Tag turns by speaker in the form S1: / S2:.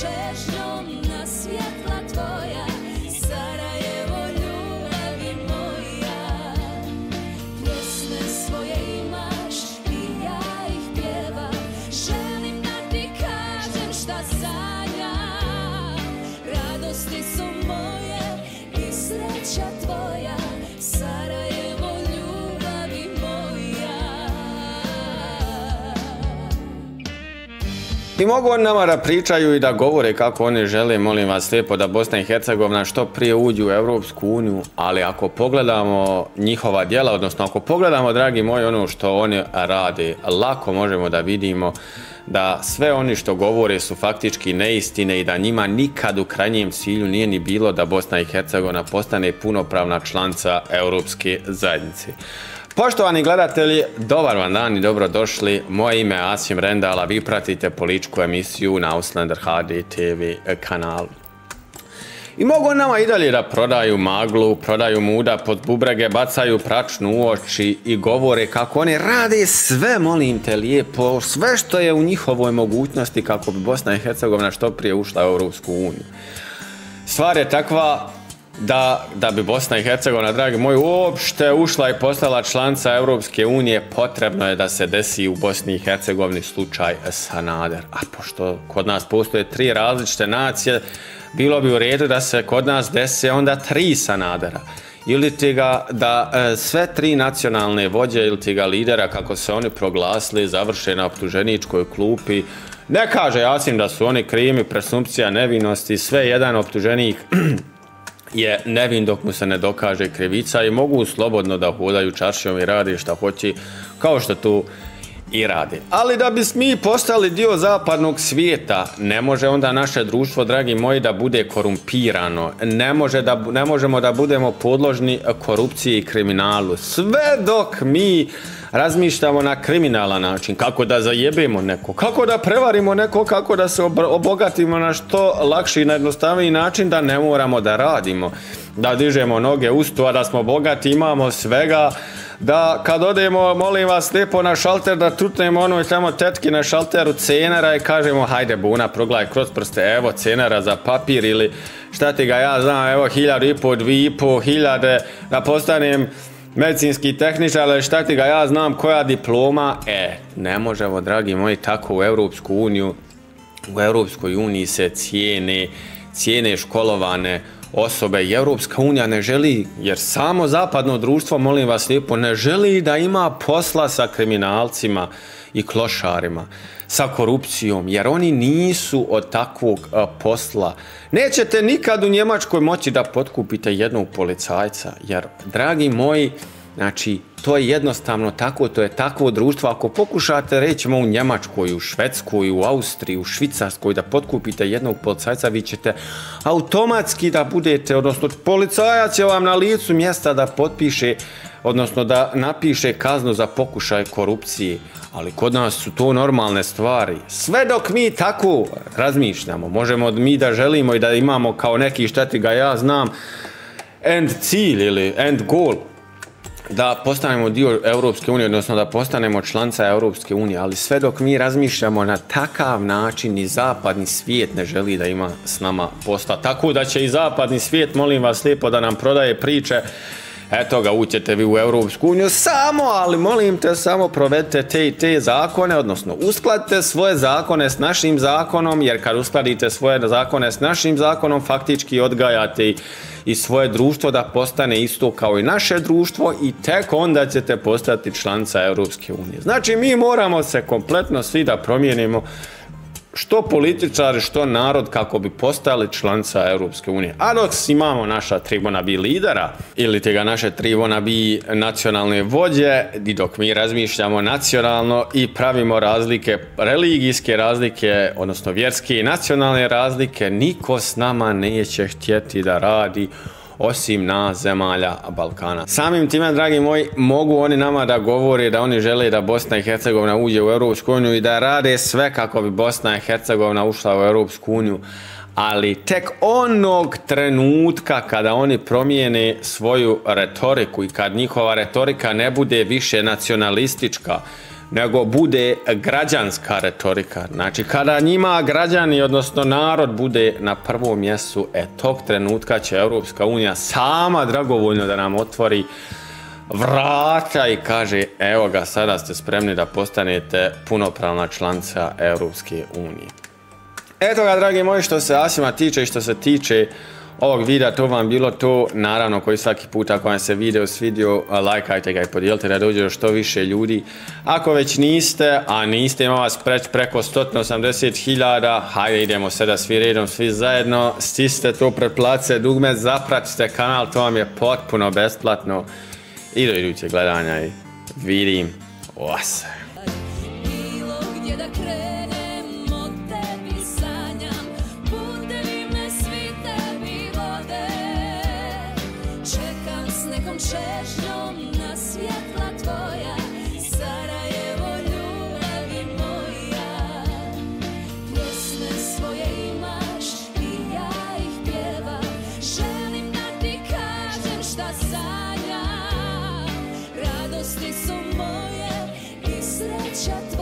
S1: čežnjom na svjetla tvoja, Sarajevo ljubavi moja. Pjesme svoje imaš i ja ih pjevam, želim da ti kažem šta sanjam. Radosti su moje i sreća tvoja, Sarajevo ljubavi moja.
S2: I mogu oni nama da pričaju i da govore kako oni žele, molim vas lijepo, da Bosna i Hercegovina što prije uđe u Europsku uniju, ali ako pogledamo njihova djela, odnosno ako pogledamo, dragi moji, ono što oni rade, lako možemo da vidimo da sve oni što govore su faktički neistine i da njima nikad u krajnjem cilju nije ni bilo da Bosna i Hercegovina postane punopravna članica Europske zajednice. Poštovani gledatelji, dobar vam dan i dobrodošli. Moje ime je Asim Rendala, vi pratite političku emisiju na Auslander HD TV kanalu. I mogu nama i dalje da prodaju maglu, prodaju muda pod bubrege, bacaju prašnu u oči i govore kako oni rade sve, molim te lijepo, sve što je u njihovoj mogućnosti kako bi Bosna i Hercegovina što prije ušla u Europsku uniju. Stvar je takva da bi Bosna i Hercegovina, dragi moji, uopšte ušla i postala članica Europske unije, potrebno je da se desi u Bosni i Hercegovini slučaj Sanader. A pošto kod nas postoje 3 različite nacije, bilo bi u redu da se kod nas desi onda 3 Sanadera. Ili ti ga da sve 3 nacionalne vođe ili ti ga lidera, kako se oni proglasili, završe na optuženičkoj klupi. Ne kaže Asim da su oni krivi, presumpcija nevinosti, sve jedan optuženik je nevin dok mu se ne dokaže krivica i mogu slobodno da hodaju čaršijom i radi šta hoće, kao što tu i radi. Ali da bi mi postali dio zapadnog svijeta, ne može onda naše društvo, dragi moji, da bude korumpirano. Ne možemo da budemo podložni korupciji i kriminalu. Sve dok mi razmišljamo na kriminalan način, kako da zajebemo neko, kako da prevarimo neko, kako da se obogatimo na što lakši i jednostavniji način, da ne moramo da radimo, da dižemo noge ustu, a da smo bogati, imamo svega, da kad odemo, molim vas lijepo, na šalter, da tutnemo onoj tamo tetki na šalteru cenera i kažemo hajde buna, progledaj kroz prste, evo cenera za papir, ili šta ti ga ja znam, evo 1.500, 2.500, da postanem medicinski tehničar, ali šta ti ga ja znam, koja diploma. Ne možemo, dragi moji, tako u Europsku uniju. U Europskoj uniji se cijene školovane osobe i Europska unija ne želi, jer samo zapadno društvo, molim vas lijepo, ne želi da ima posla sa kriminalcima i klošarima, sa korupcijom, jer oni nisu od takvog posla. Nećete nikad u Njemačkoj moći da potkupite jednog policajca, jer, dragi moji, znači, to je jednostavno tako, to je takvo društvo. Ako pokušate, rećemo, u Njemačkoj, u Švedskoj, u Austriji, u Švicarskoj da potkupite jednog policajca, vi ćete automatski da budete, odnosno policajac će vam na licu mjesta da potpiše, odnosno da napiše kaznu za pokušaj korupcije. Ali kod nas su to normalne stvari. Sve dok mi tako razmišljamo, možemo mi da želimo i da imamo kao neki, šta ti ga ja znam, end cilj ili end goal, da postanemo dio Europske unije, odnosno da postanemo članica Europske unije, ali sve dok mi razmišljamo na takav način, i zapadni svijet ne želi da ima s nama posla. Tako da će i zapadni svijet, molim vas lijepo, da nam prodaje priče, eto ga, ućete vi u Europsku uniju, ali molim te, samo provedite te zakone, odnosno uskladite svoje zakone s našim zakonom, jer kad uskladite svoje zakone s našim zakonom, faktički odgajate i svoje društvo da postane isto kao i naše društvo, i tek onda ćete postati članica Europske unije. Znači, mi moramo se kompletno svi da promijenimo, što političari, što narod, kako bi postali članica Europske unije. A dok imamo naša 3 wannabe lidera, ili tega naše 3 wannabe nacionalne vođe, i dok mi razmišljamo nacionalno i pravimo razlike, religijske razlike, odnosno vjerske i nacionalne razlike, niko s nama neće htjeti da radi osim na zemalja Balkana. Samim time, dragi moji, mogu oni nama da govore da oni žele da Bosna i Hercegovina uđe u Europsku uniju i da rade sve kako bi Bosna i Hercegovina ušla u Europsku uniju, ali tek onog trenutka kada oni promijene svoju retoriku i kad njihova retorika ne bude više nacionalistička, nego bude građanska retorika. Znači, kada njima građani, odnosno narod, bude na prvom mjestu, tog trenutka će Europska unija sama dragovoljno da nam otvori vrata i kaže, evo ga, sada ste spremni da postanete punopravna članica Europske unije. Eto ga, dragi moji, što se Asima tiče i što se tiče ovog videa, to vam bilo to. Naravno, koji svaki put ako vam se video svidio, lajkajte ga i podijelite da dođe do što više ljudi. Ako već niste, a niste, ima vas preko 180.000, hajde idemo sada svi redom, svi zajedno, stisnite to pretplate dugme, zapratite kanal, to vam je potpuno besplatno. I do idućeg gledanja i vidim vas.
S1: Bilo gdje da krenem, od tebi sanjam, putevi me svi tebi vode. Čekam s nekom čežnjom na svjetla tvoja, Sarajevo, ljubavi moja. Pjesme svoje imaš i ja ih pjevam, želim da ti kažem šta sanjam. Radosti su moje i sreća